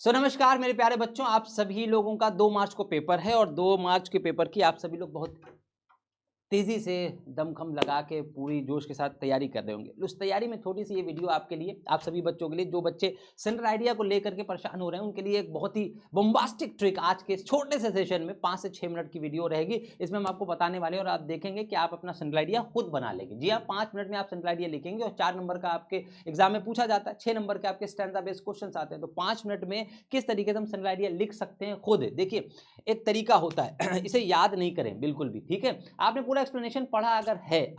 नमस्कार मेरे प्यारे बच्चों, आप सभी लोगों का 2 मार्च को पेपर है और 2 मार्च के पेपर की आप सभी लोग बहुत तेज़ी से दमखम लगा के पूरी जोश के साथ तैयारी कर रहे होंगे। उस तैयारी में छोटी-सी ये वीडियो आपके लिए, आप सभी बच्चों के लिए, जो बच्चे सेंट्रल आइडिया को लेकर के परेशान हो रहे हैं, उनके लिए एक बहुत ही बम्बास्टिक ट्रिक आज के इस छोटे से सेशन में 5 से 6 मिनट की वीडियो रहेगी। इसमें हम आपको बताने वाले हैं और आप देखेंगे कि आप अपना सेंट्रल आइडिया खुद बना लेंगे। जी हाँ, 5 मिनट में आप सेंट्रल आइडिया लिखेंगे और 4 नंबर का आपके एग्जाम में पूछा जाता है, 6 नंबर के आपके स्टैंजा बेस्ड क्वेश्चंस आते हैं। तो 5 मिनट में किस तरीके से हम सेंट्रल आइडिया लिख सकते हैं खुद, देखिए एक तरीका होता है इसे याद नहीं करें बिल्कुल भी, ठीक है। आपने पूरा एक्सप्लेनेशन पढ़ा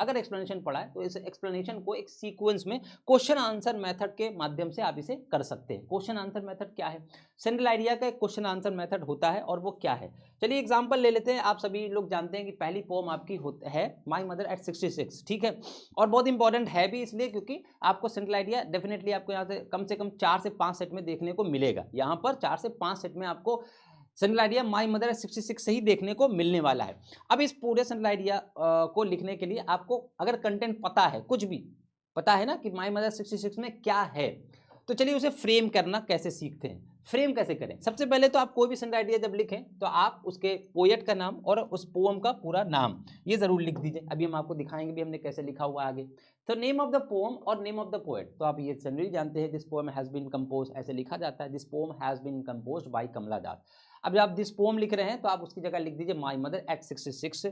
अगर एक्सप्लेनेशन पढ़ा है तो इस एक्सप्लेनेशन को एक सीक्वेंस में क्वेश्चन आंसर मेथड के माध्यम से आप इसे कर सकते हैं। क्वेश्चन आंसर मेथड क्या है? सेंट्रल आइडिया का एक क्वेश्चन आंसर मेथड होता है और वो क्या है, चलिए एग्जांपल ले लेते हैं। आप सभी लोग जानते हैं कि पहली पोम आपकी है माय मदर एट 66, ठीक है। और बहुत इंपॉर्टेंट है भी इसलिए क्योंकि आपको सेंट्रल आइडिया डेफिनेटली आपको यहाँ से कम 4 से 5 सेट में देखने को मिलेगा। यहाँ पर 4 से 5 सेट में आपको central idea my mother at 66 से ही देखने को मिलने वाला है। अब इस पूरे सेंट्रल आइडिया को लिखने के लिए आपको अगर कंटेंट पता है, कुछ भी पता है ना कि माय मदर 66 में क्या है, तो चलिए उसे फ्रेम करना कैसे सीखते हैं। फ्रेम कैसे करें? सबसे पहले तो आप कोई भी सेंट्रल आइडिया जब लिखें तो आप उसके पोएट का नाम और उस पोएम का पूरा नाम ये जरूर लिख दीजिए। अभी हम आपको दिखाएंगे भी हमने कैसे लिखा हुआ आगे। तो नेम ऑफ द पोएम और नेम ऑफ द पोएट तो आप ये जनरली जानते हैं, this poem has been compose ऐसे लिखा जाता है, this poem has been composed by Kamala Das. अब जब आप दिस पोएम लिख रहे हैं तो आप उसकी जगह लिख दीजिए my mother at 66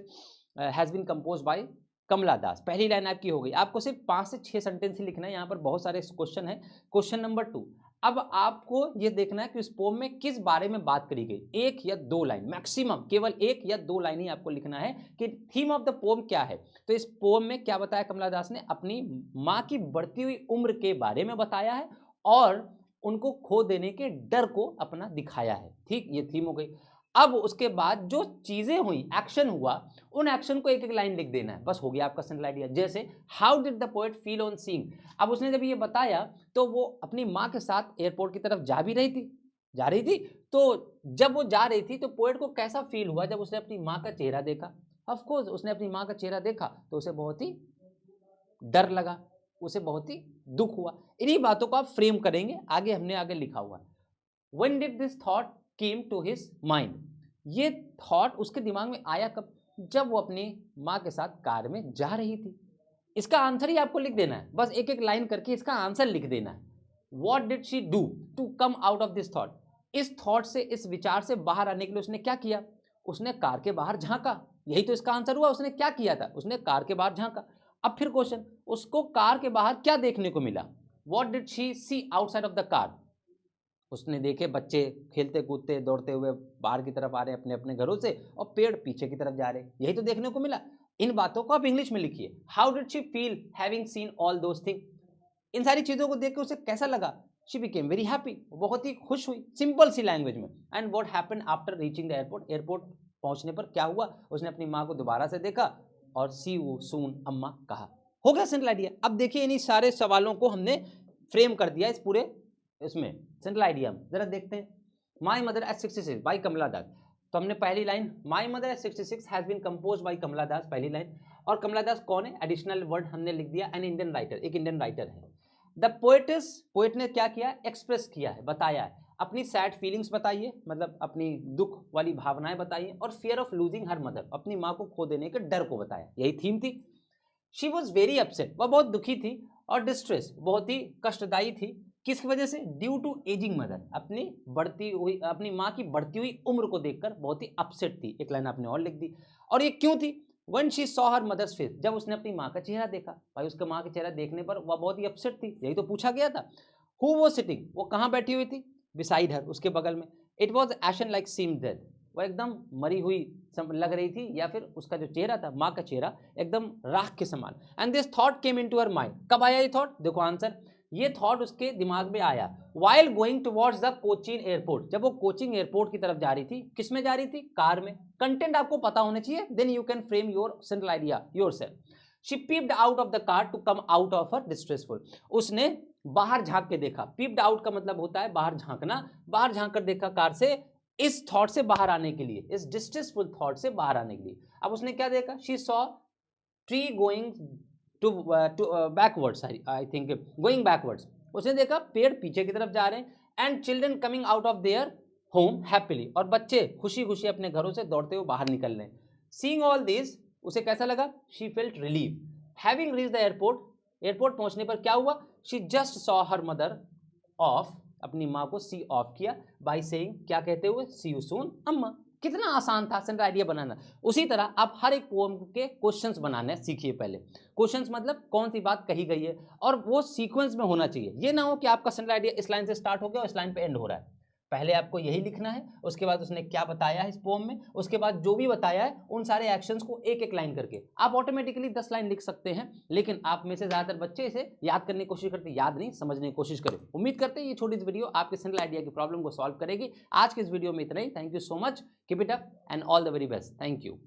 has been composed by Kamala Das. पहली लाइन आपकी हो गई। आपको सिर्फ 5 से 6 सेंटेंस ही लिखना है, यहाँ पर बहुत सारे क्वेश्चन है। क्वेश्चन नंबर 2, अब आपको ये देखना है कि उस पोम में किस बारे में बात करी गई। 1 या 2 लाइन मैक्सिमम, केवल 1 या 2 लाइन ही आपको लिखना है कि थीम ऑफ द पोम क्या है। तो इस पोम में क्या बताया कमला दास ने? अपनी माँ की बढ़ती हुई उम्र के बारे में बताया है और उनको खो देने के डर को अपना दिखाया है, ठीक। ये थीम हो गई। अब उसके बाद जो चीजें हुई, एक्शन हुआ, उन एक्शन को एक एक लाइन लिख देना है, बस हो गया आपका सेंट्रल आइडिया। जैसे how did the poet feel on seeing. अब उसने जब ये बताया तो वो अपनी माँ के साथ एयरपोर्ट की तरफ जा रही थी। तो जब वो जा रही थी तो पोएट को कैसा फील हुआ जब उसने अपनी माँ का चेहरा देखा? ऑफ कोर्स उसने अपनी माँ का चेहरा देखा तो उसे बहुत ही डर लगा, उसे बहुत ही दुख हुआ। इन्हीं बातों को आप फ्रेम करेंगे। हमने आगे लिखा हुआ, When did this thought came to his mind? ये थॉट उसके दिमाग में आया कब? जब वो अपनी माँ के साथ कार में जा रही थी। इसका आंसर ही आपको लिख देना है, बस एक एक लाइन करके इसका आंसर लिख देना है। What did she do to come out of this thought? इस थॉट से, इस विचार से बाहर आने के लिए उसने क्या किया? उसने कार के बाहर झांका। यही तो इसका आंसर हुआ। उसने क्या किया था? उसने कार के बाहर झांका। अब फिर क्वेश्चन, उसको कार के बाहर क्या देखने को मिला? What did she see outside of the car? उसने देखे बच्चे खेलते कूदते दौड़ते हुए बाहर की तरफ आ रहे हैं अपने अपने घरों से और पेड़ पीछे की तरफ जा रहे हैं, यही तो देखने को मिला। इन बातों को आप इंग्लिश में लिखिए। How did she feel having seen all those thing? इन सारी चीजों को देख के उसे कैसा लगा? शी बिकेम वेरी हैप्पी, बहुत ही खुश हुई, सिंपल सी लैंग्वेज में। And what happened after reaching the airport? Airport पहुंचने पर क्या हुआ? उसने अपनी माँ को दोबारा से देखा और सी यू सून अम्मा कहा। हो गया सेंट्रल आइडिया। अब देखिए इन्हीं सारे सवालों को हमने फ्रेम कर दिया इस पूरे इसमें सेंट्रल आइडिया में। जरा देखते हैं। My mother at 66 by Kamala Das. तो हमने पहली line, my mother at 66 has been compose by Kamala Das, पहली लाइन। और कमला दास कौन है? एडिशनल वर्ड हमने लिख दिया, एन इंडियन राइटर, एक इंडियन राइटर है। द पोएट ने क्या किया? एक्सप्रेस किया है, बताया है, अपनी सैड फीलिंग्स बताइए, मतलब अपनी दुख वाली भावनाएं बताइए, और fear of losing her mother, अपनी माँ को खो देने के डर को बताया। यही थीम थी। शी वॉज वेरी अपसेट, वह बहुत दुखी थी, और डिस्ट्रेस, बहुत ही कष्टदायी थी। किसकी वजह से? ड्यू टू एजिंग मदर, अपनी माँ की बढ़ती हुई उम्र को देखकर बहुत ही अपसेट थी। एक लाइन आपने और लिख दी। और ये क्यों थी? When she saw her mother's face, जब उसने अपनी माँ का चेहरा देखा, भाई उसके माँ का चेहरा देखने पर वह बहुत ही अपसेट थी, यही तो पूछा गया था। Who was sitting, वो कहाँ बैठी हुई थी? Beside her, उसके बगल में। It was ashen like seemed dead, वो एकदम मरी हुई लग रही थी, या फिर उसका जो चेहरा था, माँ का चेहरा, एकदम राख के समान। And this thought came into her mind, कब आया ये थॉट? देखो आंसर, ये थॉट उसके दिमाग में आया while going towards the Cochin airport, जब वो कोचिंग एयरपोर्ट की तरफ जा रही थी। किस में जा रही थी? कार में। कंटेंट आपको पता होना चाहिए, then you can frame your central idea yourself. She peeped out of the car to come out of her distressful, उसने बाहर झांक के देखा। पीप्ड आउट का मतलब होता है बाहर झांकना, बाहर झांक कर देखा कार से, इस थॉट से बाहर आने के लिए, इस डिस्ट्रेसफुल थॉट से बाहर आने के लिए। अब उसने क्या देखा? She saw tree going to backwards, I think going backwards, उसने देखा पेड़ पीछे की तरफ जा रहे हैं। And children coming out of their home happily, और बच्चे खुशी खुशी अपने घरों से दौड़ते हुए बाहर निकल रहे हैं। सीइंग ऑल दिस, उसे कैसा लगा? She felt relieve. Having reach the airport, airport पहुंचने पर क्या हुआ? She just saw her mother of, अपनी माँ को सी ऑफ किया बाय सेइंग, क्या कहते हुए? सी यू सून अम्मा। कितना आसान था सेंटेंस आइडिया बनाना। उसी तरह आप हर एक पोएम के क्वेश्चंस बनाने सीखिए। पहले क्वेश्चंस मतलब कौन सी बात कही गई है, और वो सीक्वेंस में होना चाहिए। ये ना हो कि आपका सेंटेंस आइडिया इस लाइन से स्टार्ट हो गया और इस लाइन पे एंड हो रहा है। पहले आपको यही लिखना है, उसके बाद उसने क्या बताया है इस पोएम में, उसके बाद जो भी बताया है उन सारे एक्शंस को एक एक लाइन करके आप ऑटोमेटिकली 10 लाइन लिख सकते हैं। लेकिन आप में से ज़्यादातर बच्चे इसे याद करने की कोशिश करते, याद नहीं, समझने की कोशिश करें। उम्मीद करते हैं ये छोटी सी वीडियो आपके सेंट्रल आइडिया की प्रॉब्लम को सॉल्व करेगी। आज के इस वीडियो में इतना ही। Thank you so much, keep it up and all the very best. Thank you.